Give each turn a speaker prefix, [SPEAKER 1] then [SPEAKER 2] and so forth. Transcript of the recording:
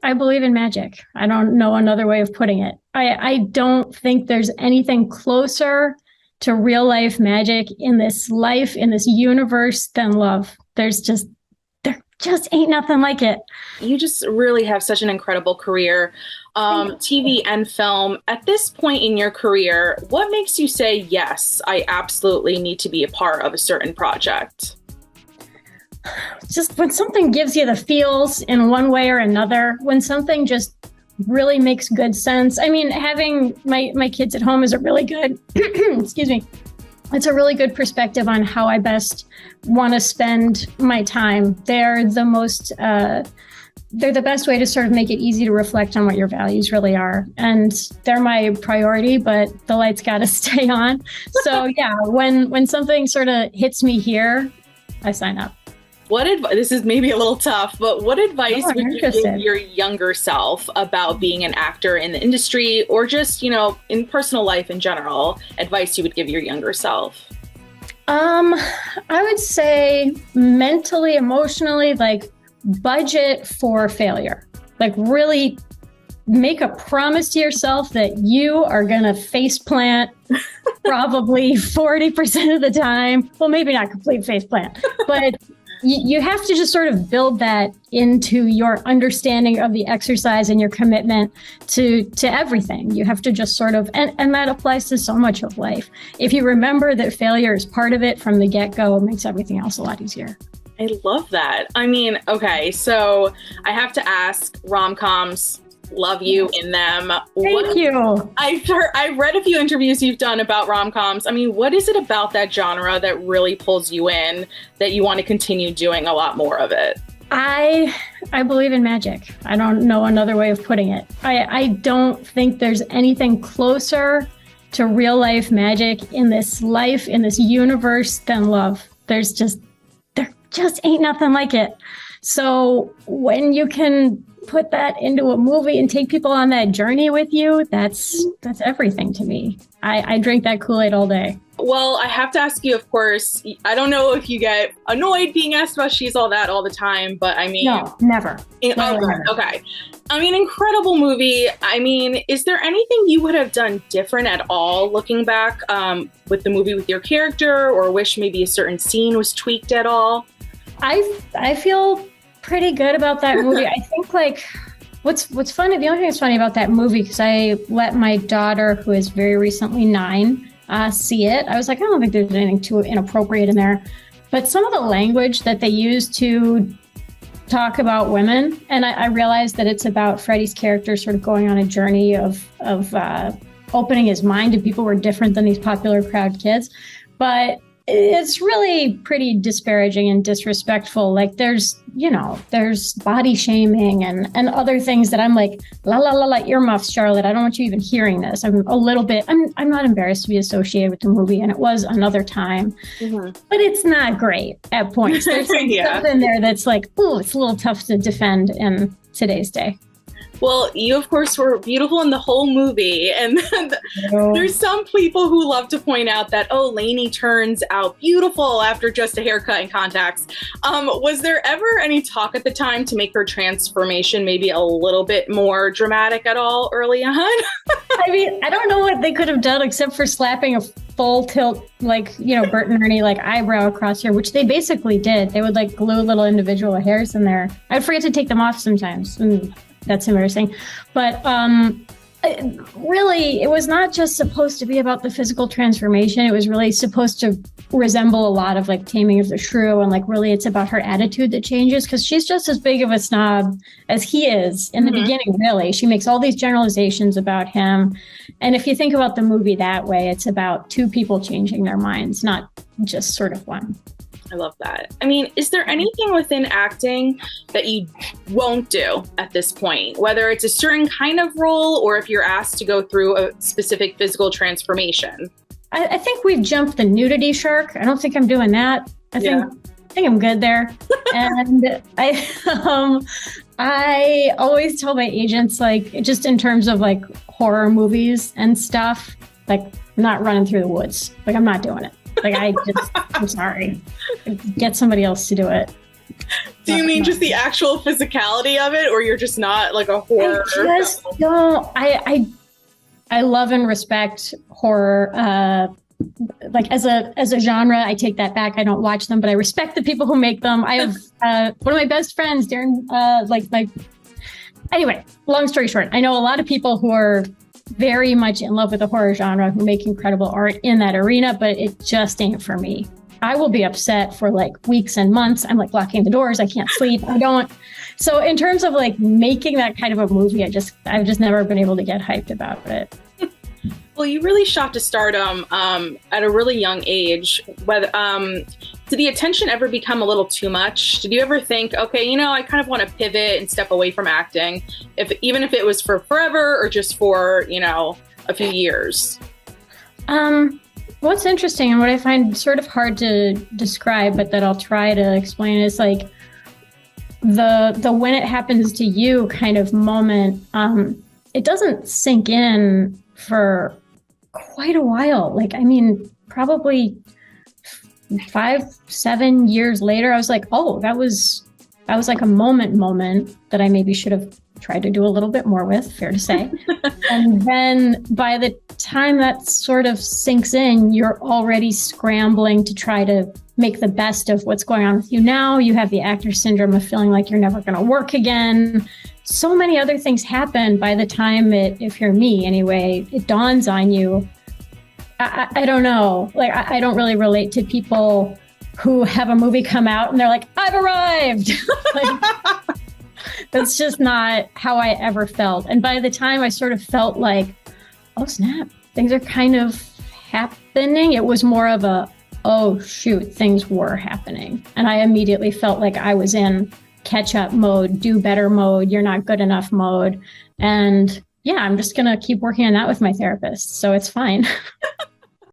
[SPEAKER 1] I believe in magic. I don't know another way of putting it. I don't think there's anything closer to real life magic in this life, in this universe than love. There just ain't nothing like it.
[SPEAKER 2] You just really have such an incredible career, TV and film. At this point in your career, what makes you say, yes, I absolutely need to be a part of a certain project?
[SPEAKER 1] Just when something gives you the feels in one way or another, when something just really makes good sense. I mean, having my kids at home is a really good, excuse me, it's a really good perspective on how I best want to spend my time. They're the best way to sort of make it easy to reflect on what your values really are. And they're my priority, but the lights got to stay on. So yeah, when something sort of hits me here, I sign up.
[SPEAKER 2] This is maybe a little tough, but what advice would you give your younger self about being an actor in the industry, or just, in personal life in general, advice you would give your younger self?
[SPEAKER 1] I would say mentally, emotionally, budget for failure. Really make a promise to yourself that you are going to face plant probably 40% of the time. Well, maybe not complete face plant, but you have to just sort of build that into your understanding of the exercise and your commitment to everything. You have to just sort of, and that applies to so much of life. If you remember that failure is part of it from the get-go, it makes everything else a lot easier.
[SPEAKER 2] I love that. I mean, okay, so I have to ask, rom-coms, love you in them.
[SPEAKER 1] Thank you.
[SPEAKER 2] I've read a few interviews you've done about rom-coms. I mean, what is it about that genre that really pulls you in, that you want to continue doing a lot more of it?
[SPEAKER 1] I believe in magic. I don't know another way of putting it. I don't think there's anything closer to real life magic in this life, in this universe than love. There just ain't nothing like it. So when you can put that into a movie and take people on that journey with you, that's everything to me. I drink that Kool-Aid all day.
[SPEAKER 2] Well, I have to ask you, of course, I don't know if you get annoyed being asked about She's All That all the time, but I mean...
[SPEAKER 1] No, never.
[SPEAKER 2] Okay. I mean, incredible movie. I mean, is there anything you would have done different at all looking back with the movie with your character, or wish maybe a certain scene was tweaked at all?
[SPEAKER 1] I feel pretty good about that movie. I think what's funny, the only thing that's funny about that movie, because I let my daughter, who is very recently 9, see it. I was like, I don't think there's anything too inappropriate in there. But some of the language that they use to talk about women, and I realized that it's about Freddie's character sort of going on a journey of opening his mind to people who are different than these popular crowd kids. But it's really pretty disparaging and disrespectful. There's body shaming and other things that I'm like, la la la la, earmuffs, Charlotte. I don't want you even hearing this. I'm not embarrassed to be associated with the movie, and it was another time. Mm-hmm. But it's not great at points. There's something there that's like, ooh, it's a little tough to defend in today's day.
[SPEAKER 2] Well, you, of course, were beautiful in the whole movie. And there's some people who love to point out that, Lainey turns out beautiful after just a haircut and contacts. Was there ever any talk at the time to make her transformation maybe a little bit more dramatic at all early on?
[SPEAKER 1] I mean, I don't know what they could have done except for slapping a full tilt, Bert and Ernie, eyebrow across here, which they basically did. They would glue little individual hairs in there. I'd forget to take them off sometimes. That's embarrassing. But really, it was not just supposed to be about the physical transformation. It was really supposed to resemble a lot of Taming of the Shrew. And really, it's about her attitude that changes, because she's just as big of a snob as he is in the beginning, really. She makes all these generalizations about him. And if you think about the movie that way, it's about two people changing their minds, not just sort of one.
[SPEAKER 2] I love that. I mean, is there anything within acting that you won't do at this point, whether it's a certain kind of role or if you're asked to go through a specific physical transformation?
[SPEAKER 1] I think we've jumped the nudity shark. I don't think I'm doing that. I think I'm good there. And I always tell my agents, just in terms of horror movies and stuff, not running through the woods. I'm not doing it. I'm sorry. Get somebody else to do it.
[SPEAKER 2] Do you mean just the actual physicality of it, or you're just not like a horror?
[SPEAKER 1] I love and respect horror. Like as a genre, I take that back. I don't watch them, but I respect the people who make them. I have one of my best friends, Darren. Anyway, long story short, I know a lot of people who are very much in love with the horror genre who make incredible art in that arena, but it just ain't for me. I will be upset for like weeks and months. I'm like blocking the doors. I can't sleep. So in terms of like making that kind of a movie, I've just never been able to get hyped about it.
[SPEAKER 2] Well, you really shot to stardom at a really young age. Did the attention ever become a little too much? Did you ever think, okay, I kind of want to pivot and step away from acting, even if it was for forever or just for, a few years?
[SPEAKER 1] What's interesting and what I find sort of hard to describe, but that I'll try to explain is like the when it happens to you kind of moment. It doesn't sink in for quite a while. Like, I mean, probably 5-7 years later, I was like, oh, that was like a moment that I maybe should have tried to do a little bit more with, fair to say. And then by the time that sort of sinks in, you're already scrambling to try to make the best of what's going on with you now. You have the actor syndrome of feeling like you're never going to work again. So many other things happen by the time if you're me anyway, it dawns on you. I don't know. Like, I don't really relate to people who have a movie come out and they're like, I've arrived. Like, that's just not how I ever felt. And by the time I sort of felt like, oh, snap, things are kind of happening, it was more of a, oh, shoot, things were happening. And I immediately felt like I was in catch-up mode, do better mode, you're not good enough mode. And yeah, I'm just going to keep working on that with my therapist. So it's fine.